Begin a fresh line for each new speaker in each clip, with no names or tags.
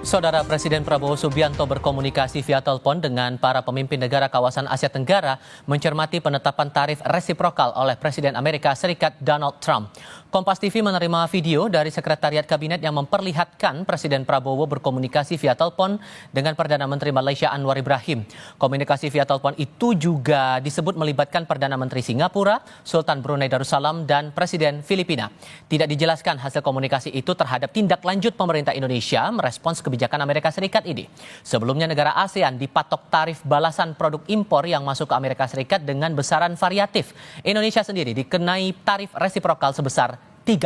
Saudara Presiden Prabowo Subianto berkomunikasi via telepon dengan para pemimpin negara kawasan Asia Tenggara mencermati penetapan tarif resiprokal oleh Presiden Amerika Serikat Donald Trump. Kompas TV menerima video dari Sekretariat Kabinet yang memperlihatkan Presiden Prabowo berkomunikasi via telepon dengan Perdana Menteri Malaysia Anwar Ibrahim. Komunikasi via telepon itu juga disebut melibatkan Perdana Menteri Singapura, Sultan Brunei Darussalam, dan Presiden Filipina. Tidak dijelaskan hasil komunikasi itu terhadap tindak lanjut pemerintah Indonesia merespons kebijakan Amerika Serikat ini. Sebelumnya negara ASEAN dipatok tarif balasan produk impor yang masuk ke Amerika Serikat dengan besaran variatif. Indonesia sendiri dikenai tarif resiprokal sebesar 32%.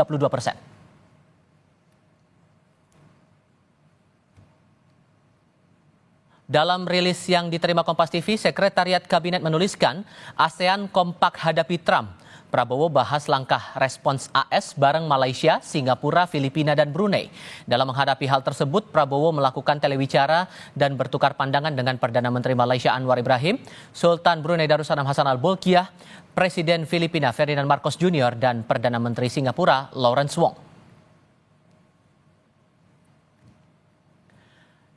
Dalam rilis yang diterima Kompas TV, Sekretariat Kabinet menuliskan ASEAN kompak hadapi Trump. Prabowo bahas langkah respons AS bareng Malaysia, Singapura, Filipina, dan Brunei. Dalam menghadapi hal tersebut, Prabowo melakukan telewicara dan bertukar pandangan dengan Perdana Menteri Malaysia Anwar Ibrahim, Sultan Brunei Darussalam Hassan Al-Bolkiah, Presiden Filipina Ferdinand Marcos Jr., dan Perdana Menteri Singapura Lawrence Wong.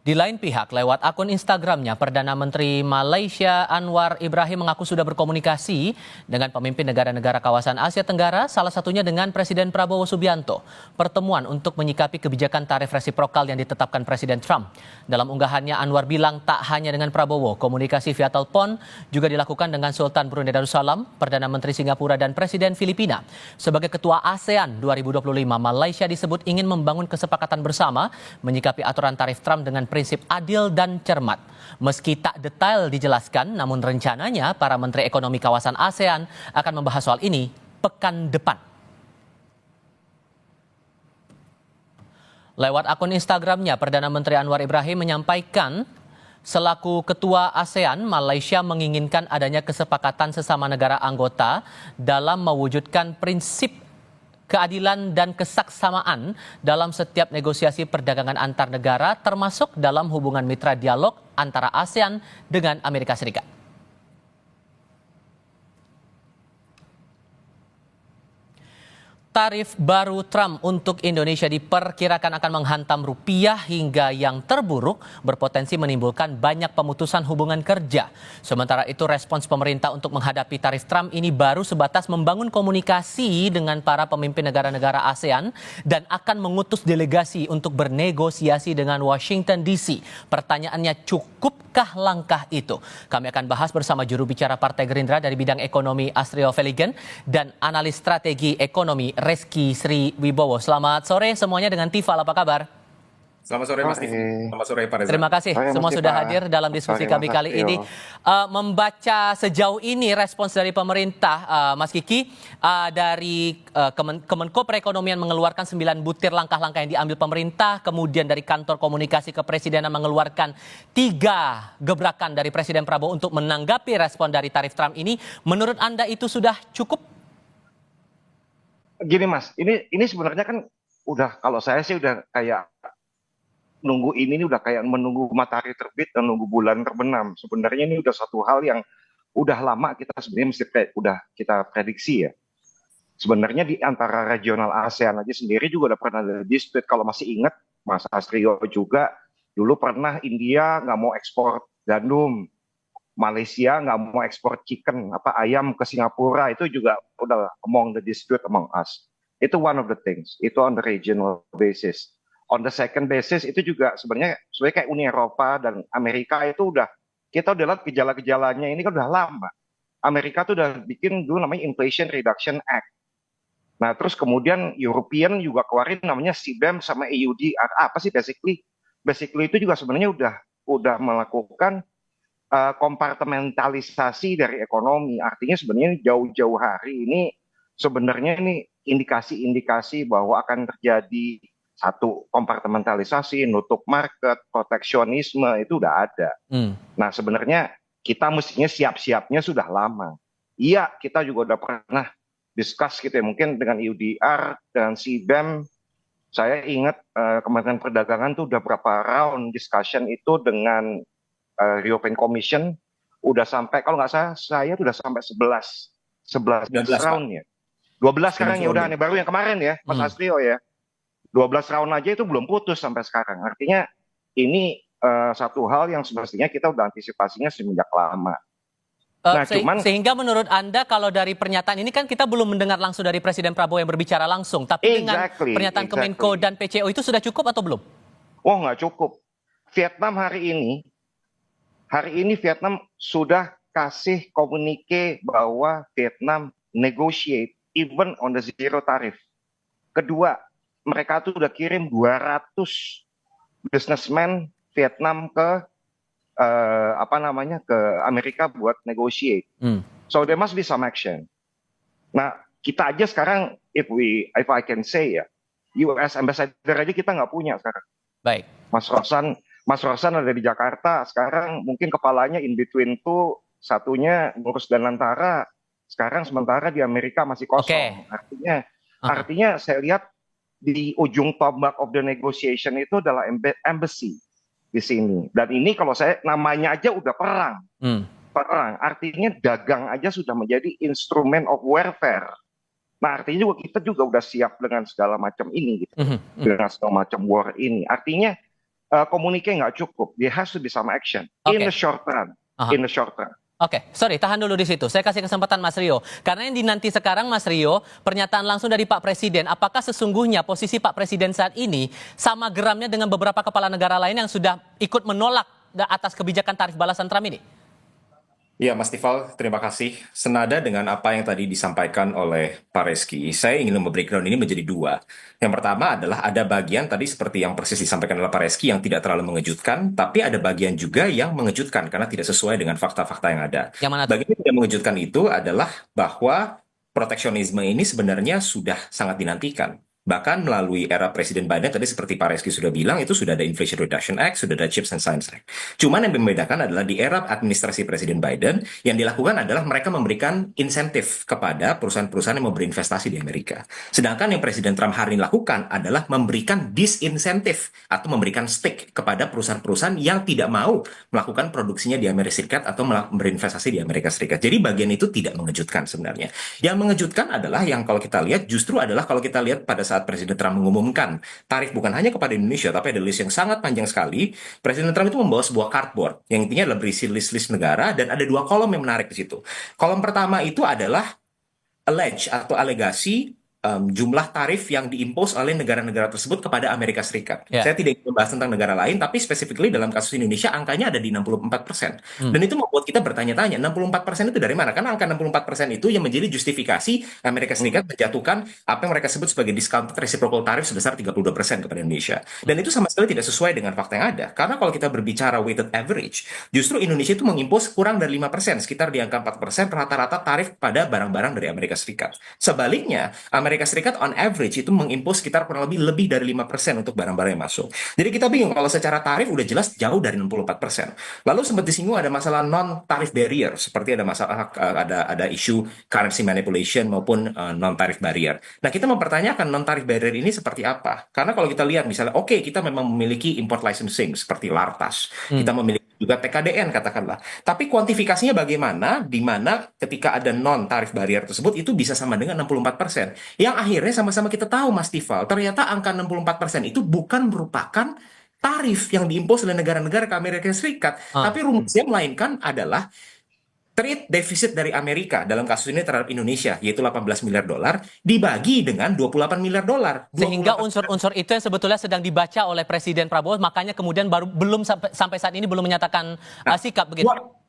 Di lain pihak, lewat akun Instagramnya, Perdana Menteri Malaysia Anwar Ibrahim mengaku sudah berkomunikasi dengan pemimpin negara-negara kawasan Asia Tenggara, salah satunya dengan Presiden Prabowo Subianto. Pertemuan untuk menyikapi kebijakan tarif resiprokal yang ditetapkan Presiden Trump. Dalam unggahannya, Anwar bilang tak hanya dengan Prabowo, komunikasi via telepon juga dilakukan dengan Sultan Brunei Darussalam, Perdana Menteri Singapura, dan Presiden Filipina. Sebagai Ketua ASEAN 2025, Malaysia disebut ingin membangun kesepakatan bersama menyikapi aturan tarif Trump dengan prinsip adil dan cermat. Meski tak detail dijelaskan, namun rencananya para menteri ekonomi kawasan ASEAN akan membahas soal ini pekan depan. Lewat akun Instagramnya, Perdana Menteri Anwar Ibrahim menyampaikan, selaku Ketua ASEAN, Malaysia menginginkan adanya kesepakatan sesama negara anggota dalam mewujudkan prinsip keadilan dan kesaksamaan dalam setiap negosiasi perdagangan antar negara, termasuk dalam hubungan mitra dialog antara ASEAN dengan Amerika Serikat. Tarif baru Trump untuk Indonesia diperkirakan akan menghantam rupiah hingga yang terburuk berpotensi menimbulkan banyak pemutusan hubungan kerja. Sementara itu respons pemerintah untuk menghadapi tarif Trump ini baru sebatas membangun komunikasi dengan para pemimpin negara-negara ASEAN dan akan mengutus delegasi untuk bernegosiasi dengan Washington DC. Pertanyaannya, cukupkah langkah itu? Kami akan bahas bersama juru bicara Partai Gerindra dari bidang ekonomi Astrio Veligen dan analis strategi ekonomi Reski Sri Wibowo. Selamat sore semuanya dengan Tifal, apa kabar?
Selamat sore Mas Tifal. Selamat sore Pak Reza.
Terima kasih semua sudah hadir dalam diskusi kami kali ini. Membaca sejauh ini respons dari pemerintah, Mas Kiki, dari Kemenko Perekonomian mengeluarkan 9 butir langkah-langkah yang diambil pemerintah, kemudian dari kantor komunikasi kepresidenan mengeluarkan 3 gebrakan dari Presiden Prabowo untuk menanggapi respon dari tarif Trump ini. Menurut Anda itu sudah cukup?
Gini Mas, ini sebenarnya kan udah, kalau saya sih udah kayak nunggu ini udah kayak menunggu matahari terbit dan nunggu bulan terbenam. Sebenarnya ini udah satu hal yang udah lama kita sebenarnya mesti udah kita prediksi ya. Sebenarnya di antara regional ASEAN aja sendiri juga udah pernah ada dispute. Kalau masih ingat Mas Astrio juga, dulu pernah India nggak mau ekspor gandum, Malaysia nggak mau ekspor ayam ke Singapura, itu juga udah among the dispute among us. Itu one of the things, itu on the regional basis. On the second basis itu juga sebenarnya kayak Uni Eropa dan Amerika itu kita udah lihat gejala-gejalanya ini kan udah lama. Amerika tuh udah bikin dulu namanya Inflation Reduction Act. Nah terus kemudian European juga keluarin namanya CBAM sama EUDR. Apa sih basically? Basically itu juga sebenarnya udah melakukan kompartementalisasi dari ekonomi. Artinya sebenarnya jauh-jauh hari ini sebenarnya ini indikasi-indikasi bahwa akan terjadi satu kompartementalisasi, nutup market, proteksionisme itu udah ada. Nah sebenarnya kita mestinya siap-siapnya sudah lama. Iya, kita juga udah pernah discuss gitu ya, mungkin dengan EUDR dan CBAM. Saya ingat Kementerian Perdagangan tuh udah berapa round discussion itu dengan European Commission, udah sampai, kalau nggak salah saya udah sampai 11 round ya. 12 sekarang ya udah, nih baru yang kemarin ya Mas Astrio ya. 12 round aja itu belum putus sampai sekarang. Artinya satu hal yang semestinya kita udah antisipasinya semenjak lama. Nah,
Sehingga menurut Anda kalau dari pernyataan ini kan kita belum mendengar langsung dari Presiden Prabowo yang berbicara langsung, tapi dengan pernyataan Kemenko dan PCO itu sudah cukup atau belum?
Oh, nggak cukup. Vietnam hari ini Vietnam sudah kasih komunike bahwa Vietnam negotiate even on the zero tarif. Kedua, mereka tuh udah kirim 200 businessmen Vietnam ke ke Amerika buat negotiate. So there must be some action. Nah, kita aja sekarang if I can say ya, US Ambassador aja kita nggak punya sekarang.
Baik.
Mas Rosan ada di Jakarta, sekarang mungkin kepalanya in between tuh satunya ngurus dan Lantara, sekarang sementara di Amerika masih kosong. Okay. Artinya saya lihat di ujung tombak of the negotiation itu adalah embassy di sini. Dan ini kalau saya namanya aja udah perang. Perang, artinya dagang aja sudah menjadi instrumen of warfare. Nah, artinya juga kita juga udah siap dengan segala macam ini gitu. Dengan segala macam war ini. Artinya komunikasi nggak cukup. There has to be some action in the short run. In the short run.
Oke, sorry, tahan dulu di situ. Saya kasih kesempatan Mas Rio. Karena yang dinanti sekarang, Mas Rio, pernyataan langsung dari Pak Presiden. Apakah sesungguhnya posisi Pak Presiden saat ini sama geramnya dengan beberapa kepala negara lain yang sudah ikut menolak atas kebijakan tarif balasan Trump ini?
Ya, Mas Tifal, terima kasih. Senada dengan apa yang tadi disampaikan oleh Pak Reski, saya ingin membreakdown ini menjadi dua. Yang pertama adalah ada bagian tadi seperti yang persis disampaikan oleh Pak Reski yang tidak terlalu mengejutkan, tapi ada bagian juga yang mengejutkan karena tidak sesuai dengan fakta-fakta yang ada.
Yang mana?
Bagian yang tidak mengejutkan itu adalah bahwa proteksionisme ini sebenarnya sudah sangat dinantikan. Bahkan melalui era Presiden Biden, tadi seperti Pak Reski sudah bilang, itu sudah ada Inflation Reduction Act, sudah ada Chips and Science Act. Cuman yang membedakan adalah di era administrasi Presiden Biden, yang dilakukan adalah mereka memberikan insentif kepada perusahaan-perusahaan yang mau berinvestasi di Amerika. Sedangkan yang Presiden Trump hari ini lakukan adalah memberikan disinsentif atau memberikan stick kepada perusahaan-perusahaan yang tidak mau melakukan produksinya di Amerika Serikat atau berinvestasi di Amerika Serikat. Jadi bagian itu tidak mengejutkan sebenarnya. Yang mengejutkan adalah yang kalau kita lihat justru adalah kalau kita lihat pada saat Presiden Trump mengumumkan tarif bukan hanya kepada Indonesia, tapi ada list yang sangat panjang sekali. Presiden Trump itu membawa sebuah cardboard yang intinya adalah berisi list-list negara dan ada dua kolom yang menarik di situ. Kolom pertama itu adalah allege atau alegasi jumlah tarif yang diimpos oleh negara-negara tersebut kepada Amerika Serikat. Saya tidak ingin membahas tentang negara lain, tapi specifically dalam kasus Indonesia angkanya ada di 64%. Dan itu membuat kita bertanya-tanya, 64% itu dari mana? Karena angka 64% itu yang menjadi justifikasi Amerika Serikat menjatuhkan apa yang mereka sebut sebagai discounted reciprocal tariff sebesar 32% kepada Indonesia. Dan itu sama sekali tidak sesuai dengan fakta yang ada. Karena kalau kita berbicara weighted average, justru Indonesia itu mengimpos kurang dari 5%, sekitar di angka 4% rata-rata tarif pada barang-barang dari Amerika Serikat. Sebaliknya, Amerika Serikat on average itu mengimpos sekitar kurang lebih dari 5% untuk barang-barang yang masuk. Jadi kita bingung kalau secara tarif udah jelas jauh dari 64%. Lalu sempat disinggung ada masalah non-tarif barrier, seperti ada masalah ada isu currency manipulation maupun non-tarif barrier. Nah, kita mempertanyakan non-tarif barrier ini seperti apa? Karena kalau kita lihat misalnya kita memang memiliki import licensing seperti LARTAS. Kita memiliki juga TKDN katakanlah. Tapi kuantifikasinya bagaimana di mana ketika ada non-tarif barrier tersebut itu bisa sama dengan 64%. Yang akhirnya sama-sama kita tahu Mas Tifal, ternyata angka 64% itu bukan merupakan tarif yang diimpos oleh negara-negara ke Amerika Serikat. Tapi rumusnya melainkan adalah trade defisit dari Amerika dalam kasus ini terhadap Indonesia yaitu 18 miliar dolar dibagi dengan 28 miliar dolar.
Sehingga unsur-unsur itu yang sebetulnya sedang dibaca oleh Presiden Prabowo, makanya kemudian belum sampai saat ini belum menyatakan sikap begitu.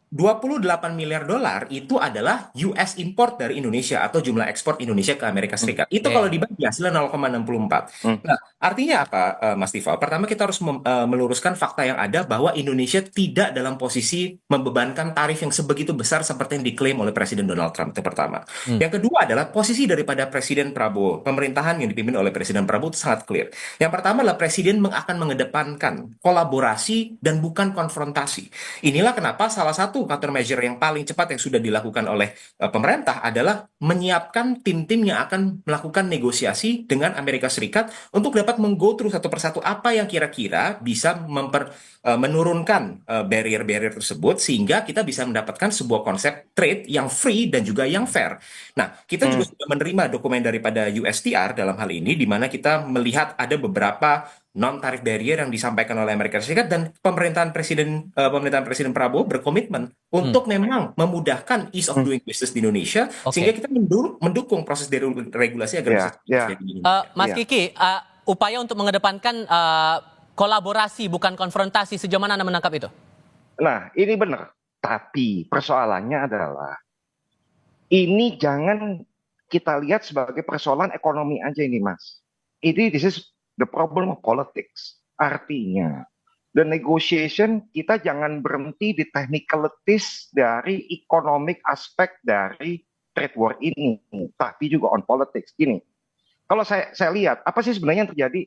28 miliar dolar itu adalah US import dari Indonesia atau jumlah ekspor Indonesia ke Amerika Serikat. Itu kalau dibagi hasilnya 0,64. Nah, artinya apa Mas Tifal? Pertama kita harus meluruskan fakta yang ada bahwa Indonesia tidak dalam posisi membebankan tarif yang sebegitu besar seperti yang diklaim oleh Presiden Donald Trump. Itu pertama. Yang kedua adalah posisi daripada Presiden Prabowo. Pemerintahan yang dipimpin oleh Presiden Prabowo itu sangat clear. Yang pertama adalah Presiden akan mengedepankan kolaborasi dan bukan konfrontasi. Inilah kenapa salah satu countermeasure yang paling cepat yang sudah dilakukan oleh pemerintah adalah menyiapkan tim-tim yang akan melakukan negosiasi dengan Amerika Serikat untuk dapat meng-go through satu persatu apa yang kira-kira bisa menurunkan barrier-barrier tersebut sehingga kita bisa mendapatkan sebuah konsep trade yang free dan juga yang fair. Nah, kita juga sudah menerima dokumen daripada USTR dalam hal ini di mana kita melihat ada beberapa non tarif barrier yang disampaikan oleh Amerika Serikat, dan pemerintahan Presiden Prabowo berkomitmen untuk memang memudahkan ease of doing business di Indonesia, sehingga
Oke.
kita mendukung proses deregulasi agar bisa terjadi di Indonesia.
Mas Kiki, upaya untuk mengedepankan kolaborasi bukan konfrontasi, sejauh mana Anda menangkap itu?
Nah, ini benar. Tapi persoalannya adalah ini jangan kita lihat sebagai persoalan ekonomi aja ini, Mas. This is the problem of politics. Artinya, the negotiation kita jangan berhenti di technicalities dari economic aspek dari trade war ini, tapi juga on politics. Gini, kalau saya lihat, apa sih sebenarnya yang terjadi?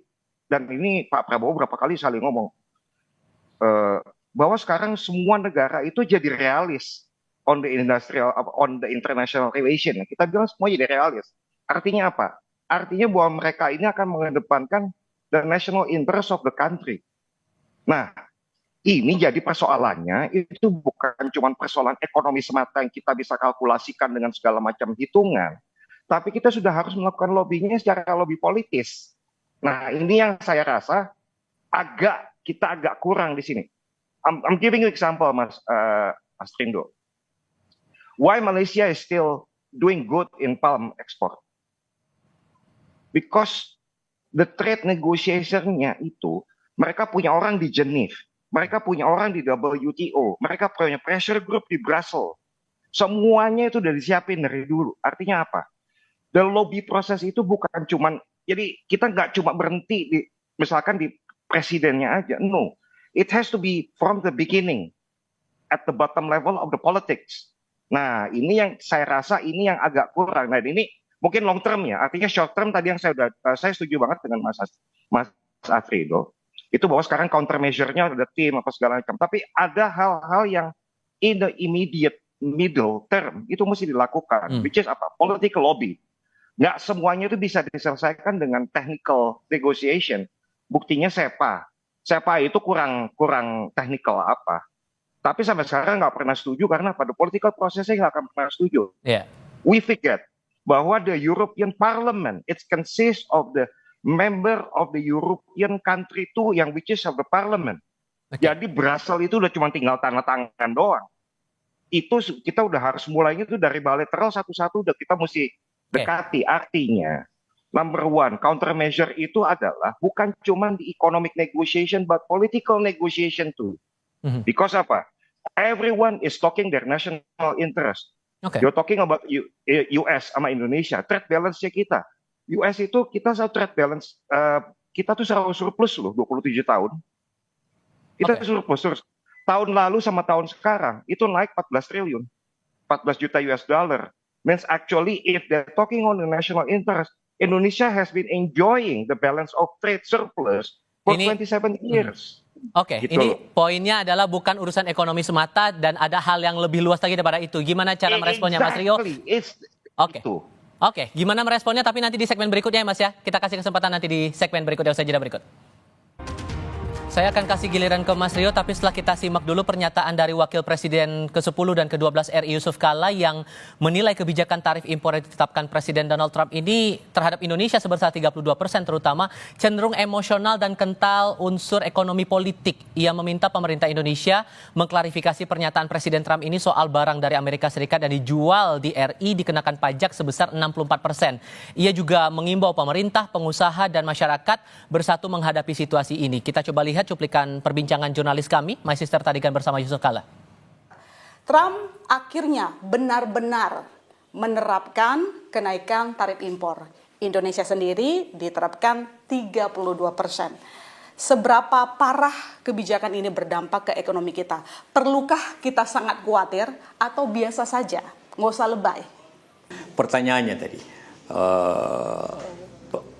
Dan ini Pak Prabowo berapa kali saling ngomong, bahwa sekarang semua negara itu jadi realis on the international relation. Kita bilang semua jadi realis. Artinya apa? Artinya bahwa mereka ini akan mengedepankan the national interest of the country. Nah, ini jadi persoalannya itu bukan cuma persoalan ekonomi semata yang kita bisa kalkulasikan dengan segala macam hitungan, tapi kita sudah harus melakukan lobbynya secara lobby politis. Nah, ini yang saya rasa kita agak kurang di sini. I'm giving you example, Mas Trindo. Why Malaysia is still doing good in palm export? Because the trade negotiation-nya itu, mereka punya orang di Geneva, mereka punya orang di WTO, mereka punya pressure group di Brussels. Semuanya itu udah disiapin dari dulu. Artinya apa? The lobby proses itu bukan cuman, jadi kita nggak cuma berhenti misalkan di presidennya aja. No, it has to be from the beginning, at the bottom level of the politics. Nah, ini yang saya rasa ini yang agak kurang. Nah, ini mungkin long term ya. Artinya short term tadi yang saya setuju banget dengan Mas Afrido. Itu bahwa sekarang countermeasure-nya ada tim apa segala macam. Tapi ada hal-hal yang in the immediate middle term itu mesti dilakukan. Which is apa? Political lobby. Nggak semuanya itu bisa diselesaikan dengan technical negotiation. Buktinya SEPA. SEPA itu kurang technical apa. Tapi sampai sekarang nggak pernah setuju karena pada political prosesnya nggak akan pernah setuju.
Yeah.
We forget bahwa the European Parliament it consists of the member of the European country too, yang which is of the Parliament. Okay. Jadi Brussels itu udah cuma tinggal tanda tangan doang. Itu kita udah harus mulainya itu dari bilateral satu-satu udah kita mesti dekati. Artinya number one, countermeasure itu adalah bukan cuma di economic negotiation, but political negotiation too. Because apa? Everyone is talking their national interest. Okay. You're talking about US sama Indonesia, trade balance-nya kita. US itu kita trade balance, kita tuh selalu surplus loh, 27 tahun. Kita surplus terus. Tahun lalu sama tahun sekarang, itu naik 14 triliun. 14 juta US dollar. Means actually if they're talking on the national interest, Indonesia has been enjoying the balance of trade surplus for 27 years.
Oke,
gitu.
Ini poinnya adalah bukan urusan ekonomi semata dan ada hal yang lebih luas lagi daripada itu. Gimana cara meresponnya, Mas Rio? Oke, gimana meresponnya tapi nanti di segmen berikutnya ya, Mas ya. Kita kasih kesempatan nanti di segmen berikutnya, usai jeda berikut. Saya akan kasih giliran ke Mas Rio, tapi setelah kita simak dulu pernyataan dari Wakil Presiden ke-10 dan ke-12 RI Yusuf Kala yang menilai kebijakan tarif impor yang ditetapkan Presiden Donald Trump ini terhadap Indonesia sebesar 32% terutama cenderung emosional dan kental unsur ekonomi politik. Ia meminta pemerintah Indonesia mengklarifikasi pernyataan Presiden Trump ini soal barang dari Amerika Serikat dan dijual di RI dikenakan pajak sebesar 64%. Ia juga mengimbau pemerintah, pengusaha, dan masyarakat bersatu menghadapi situasi ini. Kita coba lihat cuplikan perbincangan jurnalis kami, My Sister Tadigan bersama Yusuf Kala.
Trump akhirnya benar-benar menerapkan kenaikan tarif impor. Indonesia sendiri diterapkan 32%. Seberapa parah kebijakan ini berdampak ke ekonomi kita? Perlukah kita sangat khawatir atau biasa saja? Nggak usah lebay.
Pertanyaannya tadi,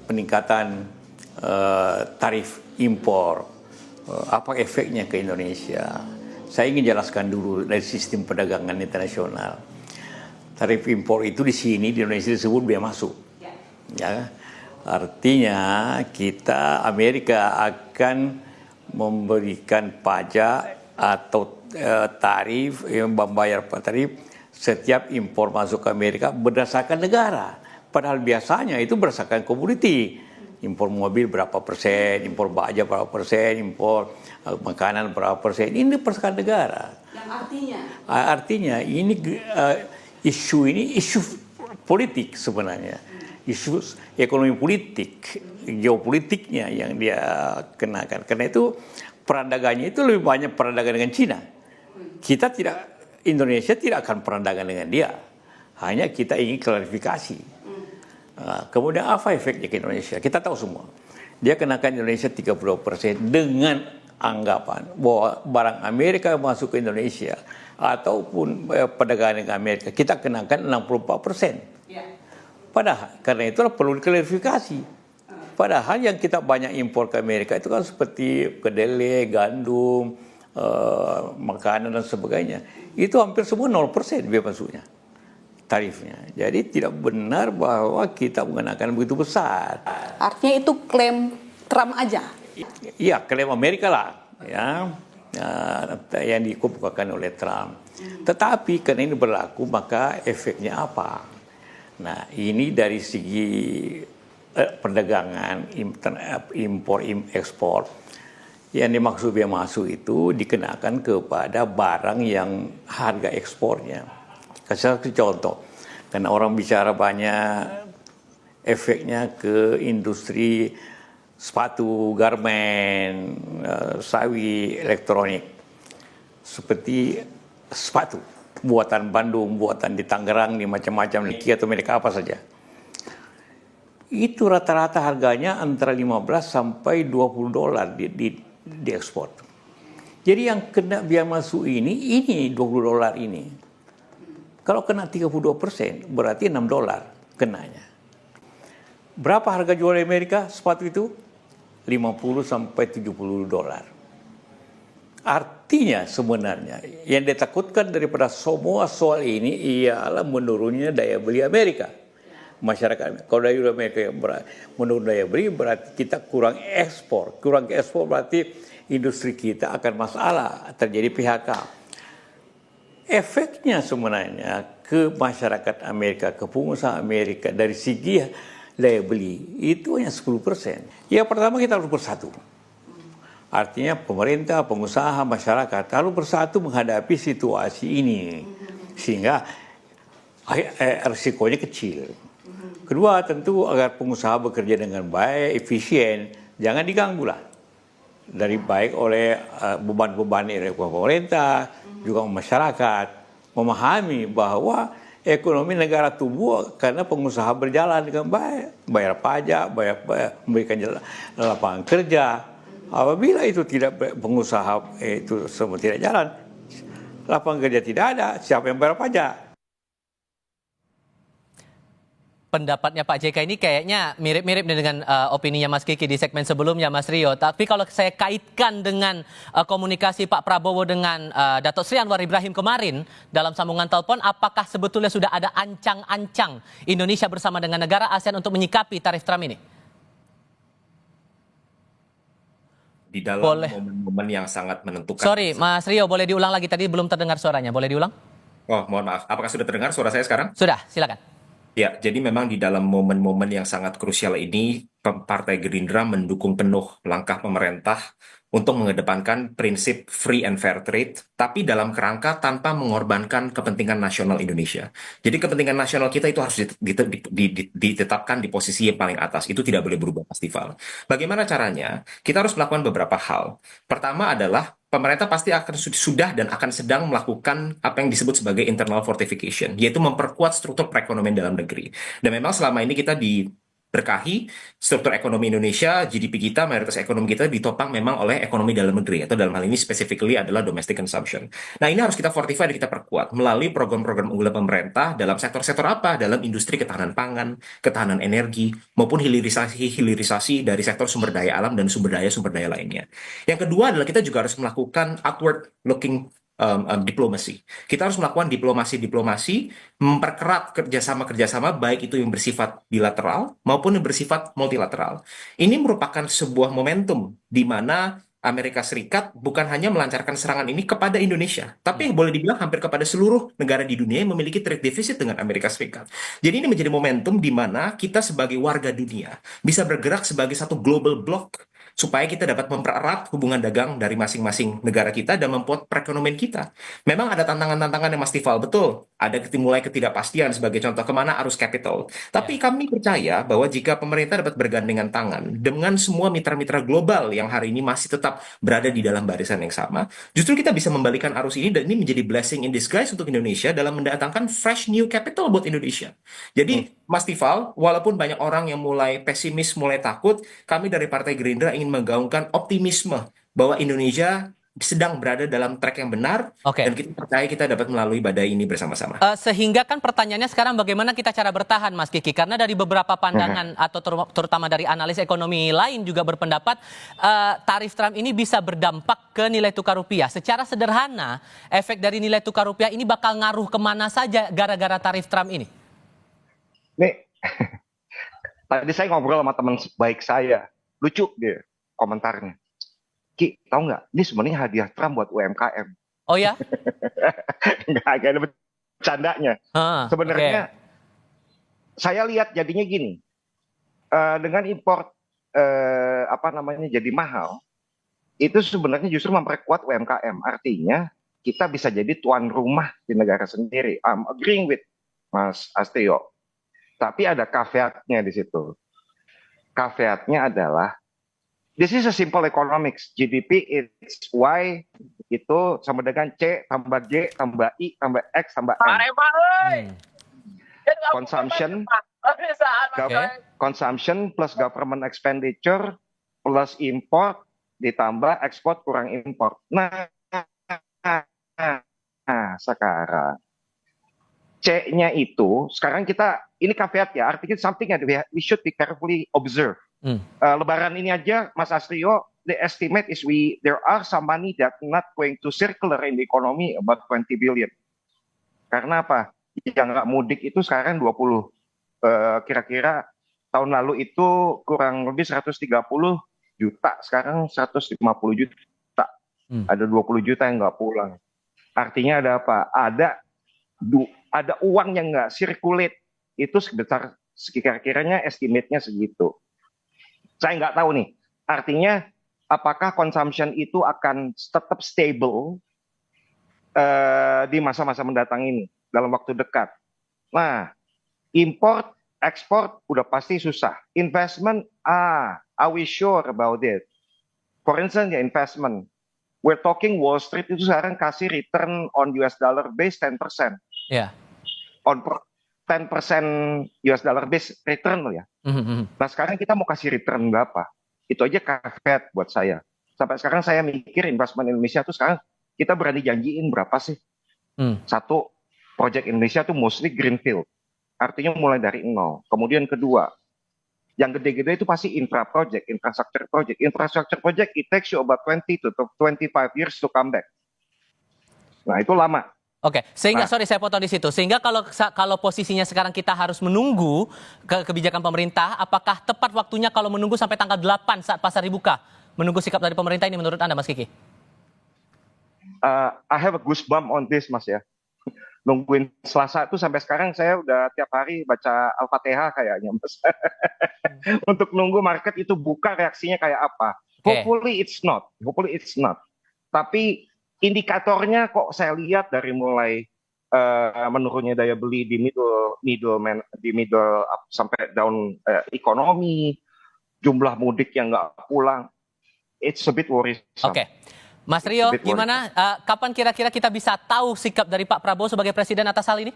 peningkatan tarif impor, apa efeknya ke Indonesia? Saya ingin jelaskan dulu dari sistem perdagangan internasional. Tarif impor itu di sini di Indonesia disebut biaya masuk. Ya, artinya kita Amerika akan memberikan pajak atau tarif, membayar tarif setiap impor masuk ke Amerika berdasarkan negara. Padahal biasanya itu berdasarkan komoditi. impor mobil berapa persen, impor baja berapa persen, impor makanan berapa persen. Ini perserikatan negara.
Yang artinya
Artinya ini isu ini isu politik sebenarnya, isu ekonomi politik, geopolitiknya yang dia kenakan. Karena itu perang dagangnya itu lebih banyak perang dagang dengan Cina. Indonesia tidak akan perang dagang dengan dia. Hanya kita ingin klarifikasi. Kemudian apa efeknya ke Indonesia? Kita tahu semua. Dia kenakan Indonesia 30% dengan anggapan bahwa barang Amerika masuk ke Indonesia ataupun perdagangan dengan Amerika, kita kenakan 64%.
ya.
Padahal karena itu perlu diklarifikasi. Padahal yang kita banyak impor ke Amerika itu kan seperti kedelai, gandum, makanan dan sebagainya. Itu hampir semua 0% biaya masuknya tarifnya. Jadi tidak benar bahwa kita mengenakan begitu besar.
Artinya itu klaim Trump aja.
Iya, klaim Amerika lah, ya, yang dikemukakan oleh Trump. Tetapi karena ini berlaku, maka efeknya apa? Nah, ini dari segi perdagangan, impor, ekspor. Yang dimaksud biaya masuk itu dikenakan kepada barang yang harga ekspornya. Kasih contoh, karena orang bicara banyak efeknya ke industri sepatu, garmen, sawi, elektronik. Seperti sepatu, buatan Bandung, buatan di Tangerang, di macam-macam, Nike atau mereka apa saja. Itu rata-rata harganya antara 15 sampai 20 dolar di ekspor. Jadi yang kena biaya masuk ini 20 dolar ini. Kalau kena 32%, berarti 6 dolar kenanya. Berapa harga jual di Amerika sepatu itu? 50 sampai 70 dolar. Artinya sebenarnya yang ditakutkan daripada semua soal ini ialah menurunnya daya beli Amerika. Masyarakat, kalau daya beli Amerika menurun daya beli berarti kita kurang ekspor. Kurang ekspor berarti industri kita akan masalah, terjadi PHK. Efeknya sebenarnya ke masyarakat Amerika, ke pengusaha Amerika dari segi daya beli itu hanya 10%. Yang pertama kita harus bersatu. Artinya pemerintah, pengusaha, masyarakat harus bersatu menghadapi situasi ini. Sehingga risikonya kecil. Kedua, tentu agar pengusaha bekerja dengan baik, efisien, jangan diganggu lah. Dari baik oleh beban-beban dari pemerintah, juga masyarakat, memahami bahwa ekonomi negara tumbuh karena pengusaha berjalan dengan baik, bayar pajak, memberikan lapangan kerja. Apabila itu tidak, pengusaha itu semua tidak jalan, lapangan kerja tidak ada, siapa yang bayar pajak?
Pendapatnya Pak JK ini kayaknya mirip-mirip dengan opininya Mas Kiki di segmen sebelumnya, Mas Rio. Tapi kalau saya kaitkan dengan komunikasi Pak Prabowo dengan Datuk Sri Anwar Ibrahim kemarin dalam sambungan telepon, apakah sebetulnya sudah ada ancang-ancang Indonesia bersama dengan negara ASEAN untuk menyikapi tarif Trump ini?
Di dalam momen-momen yang sangat menentukan.
Sorry, Mas Rio, boleh diulang lagi, tadi belum terdengar suaranya. Boleh diulang?
Oh, mohon maaf. Apakah sudah terdengar suara saya sekarang?
Sudah, silakan.
Ya, jadi memang di dalam momen-momen yang sangat krusial ini, Partai Gerindra mendukung penuh langkah pemerintah untuk mengedepankan prinsip free and fair trade, tapi dalam kerangka tanpa mengorbankan kepentingan nasional Indonesia. Jadi kepentingan nasional kita itu harus ditetapkan di posisi yang paling atas. Itu tidak boleh berubah, Mas Tifal. Bagaimana caranya? Kita harus melakukan beberapa hal. Pertama adalah pemerintah pasti akan sudah dan akan sedang melakukan apa yang disebut sebagai internal fortification, yaitu memperkuat struktur perekonomian dalam negeri. Dan memang selama ini kita diberkahi struktur ekonomi Indonesia, GDP kita, mayoritas ekonomi kita ditopang memang oleh ekonomi dalam negeri, atau dalam hal ini specifically adalah domestic consumption. Nah, ini harus kita fortify dan kita perkuat melalui program-program unggulan pemerintah dalam sektor-sektor apa? Dalam industri ketahanan pangan, ketahanan energi, maupun hilirisasi dari sektor sumber daya alam dan sumber daya lainnya. Yang kedua adalah kita juga harus melakukan outward looking diplomasi. Kita harus melakukan diplomasi, memperkerat kerjasama baik itu yang bersifat bilateral maupun yang bersifat multilateral. Ini merupakan sebuah momentum di mana Amerika Serikat bukan hanya melancarkan serangan ini kepada Indonesia, tapi boleh dibilang hampir kepada seluruh negara di dunia yang memiliki trade deficit dengan Amerika Serikat. Jadi ini menjadi momentum di mana kita sebagai warga dunia bisa bergerak sebagai satu global block supaya kita dapat mempererat hubungan dagang dari masing-masing negara kita dan membuat perekonomian kita. Memang ada tantangan-tantangan yang Mas Tifal, betul. Ada mulai ketidakpastian sebagai contoh kemana arus capital. Tapi kami percaya bahwa jika pemerintah dapat bergandengan tangan dengan semua mitra-mitra global yang hari ini masih tetap berada di dalam barisan yang sama, justru kita bisa membalikan arus ini dan ini menjadi blessing in disguise untuk Indonesia dalam mendatangkan fresh new capital buat Indonesia. Jadi Mas Tifal, walaupun banyak orang yang mulai pesimis, mulai takut, kami dari Partai Gerindra ingin menggaungkan optimisme bahwa Indonesia sedang berada dalam track yang benar
Oke.
dan kita percaya kita dapat melalui badai ini bersama-sama.
Sehingga kan pertanyaannya sekarang bagaimana kita cara bertahan, Mas Kiki? Karena dari beberapa pandangan atau terutama dari analis ekonomi lain juga berpendapat tarif Trump ini bisa berdampak ke nilai tukar rupiah. Secara sederhana, efek dari nilai tukar rupiah ini bakal ngaruh kemana saja gara-gara tarif Trump ini?
Nih, tadi saya ngobrol sama teman baik saya, lucu dia komentarnya. Ki, tahu nggak? Ini sebenarnya hadiah Trump buat UMKM.
Oh ya?
Nggak ada bercandanya. Sebenarnya saya lihat jadinya gini, dengan import jadi mahal, itu sebenarnya justru memperkuat UMKM. Artinya kita bisa jadi tuan rumah di negara sendiri. I'm agreeing with Mas Astio. Tapi ada caveatnya di situ. Caveatnya adalah this is a simple economics. GDP is Y itu sama dengan C tambah G tambah I tambah X tambah N. Consumption plus government expenditure plus import ditambah ekspor kurang import. Nah sekarang C-nya itu sekarang kita ini caveat ya, artinya something that we should be carefully observe. Lebaran ini aja, Mas Astrio, the estimate is there are some money that not going to circular in the economy about 20 billion. Karena apa? Yang nggak mudik itu sekarang 20. Kira-kira tahun lalu itu kurang lebih 130 juta, sekarang 150 juta. Ada 20 juta yang nggak pulang. Artinya ada apa? Ada uang yang nggak circulate, itu sebesar kira-kiranya estimate-nya segitu. Saya nggak tahu nih, artinya apakah consumption itu akan tetap stable di masa-masa mendatang ini, dalam waktu dekat. Nah, import, ekspor udah pasti susah. Investment, are we sure about it? For instance, ya investment. We're talking Wall Street itu sekarang kasih return on US dollar base 10%.
Ya.
On 10% US dollar base return loh ya. Nah sekarang kita mau kasih return berapa? Itu aja caveat buat saya. Sampai sekarang saya mikir investment Indonesia tuh sekarang kita berani janjiin berapa sih? Satu, project Indonesia tuh mostly greenfield. Artinya mulai dari nol. Kemudian kedua, yang gede-gede itu pasti infrastructure project. Infrastructure project, it takes you about 20 to 25 years to come back. Nah itu lama.
Oke, sehingga sorry saya potong di situ. Sehingga kalau posisinya sekarang kita harus menunggu kebijakan pemerintah, apakah tepat waktunya kalau menunggu sampai tanggal 8 saat pasar dibuka? Menunggu sikap dari pemerintah ini menurut Anda, Mas Kiki?
I have a goosebump on this, Mas ya. Nungguin Selasa itu sampai sekarang saya udah tiap hari baca Al-Fatihah kayaknya, Mas. Untuk nunggu market itu buka reaksinya kayak apa. Hopefully it's not. Tapi indikatornya kok saya lihat dari mulai menurunnya daya beli di middle up sampai down ekonomi, jumlah mudik yang nggak pulang, it's a bit worrisome.
Oke. Mas Rio, gimana? Kapan kira-kira kita bisa tahu sikap dari Pak Prabowo sebagai presiden atas hal ini?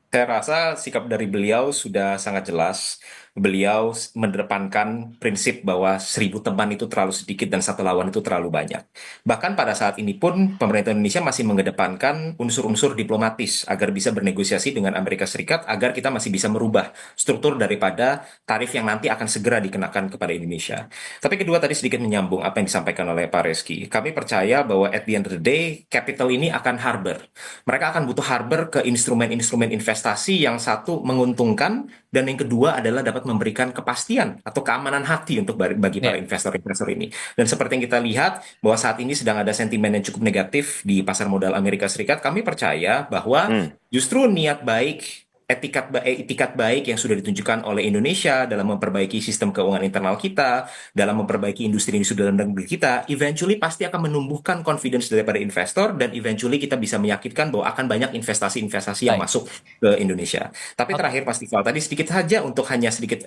Saya rasa sikap dari beliau sudah sangat jelas. Beliau mengedepankan prinsip bahwa 1000 teman itu terlalu sedikit dan 1 lawan itu terlalu banyak. Bahkan pada saat ini pun pemerintah Indonesia masih mengedepankan unsur-unsur diplomatis agar bisa bernegosiasi dengan Amerika Serikat agar kita masih bisa merubah struktur daripada tarif yang nanti akan segera dikenakan kepada Indonesia. Tapi kedua tadi sedikit menyambung apa yang disampaikan oleh Pak Reski. Kami percaya bahwa at the end of the day capital ini akan harbor. Mereka akan butuh harbor ke instrumen-instrumen investasi yang satu menguntungkan dan yang kedua adalah dapat memberikan kepastian atau keamanan hati untuk bagi para
Ya.
investor-investor ini. Dan seperti yang kita lihat bahwa saat ini sedang ada sentimen yang cukup negatif di pasar modal Amerika Serikat, kami percaya bahwa justru niat baik, etikat baik yang sudah ditunjukkan oleh Indonesia dalam memperbaiki sistem keuangan internal kita, dalam memperbaiki industri dalam negeri kita, eventually pasti akan menumbuhkan confidence daripada investor dan eventually kita bisa meyakinkan bahwa akan banyak investasi-investasi yang
Baik.
masuk ke Indonesia. Tapi terakhir Mas Tifal, tadi sedikit saja untuk hanya sedikit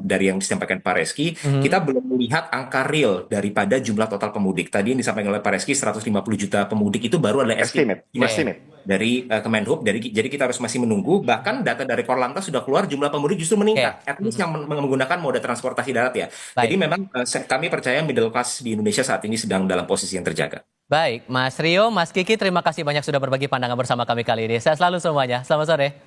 dari yang disampaikan Pak Reski, kita belum melihat angka real daripada jumlah total pemudik. Tadi yang disampaikan oleh Pak Reski 150 juta pemudik itu baru adalah
Estimate.
dari Kemenhub, jadi kita harus masih menunggu. Bahkan data dari Korlantas sudah keluar, jumlah pemudik justru meningkat, at least yang menggunakan moda transportasi darat ya.
Baik.
Jadi memang kami percaya middle class di Indonesia saat ini sedang dalam posisi yang terjaga.
Baik, Mas Rio, Mas Kiki, terima kasih banyak sudah berbagi pandangan bersama kami kali ini. Sehat selalu semuanya. Selamat sore.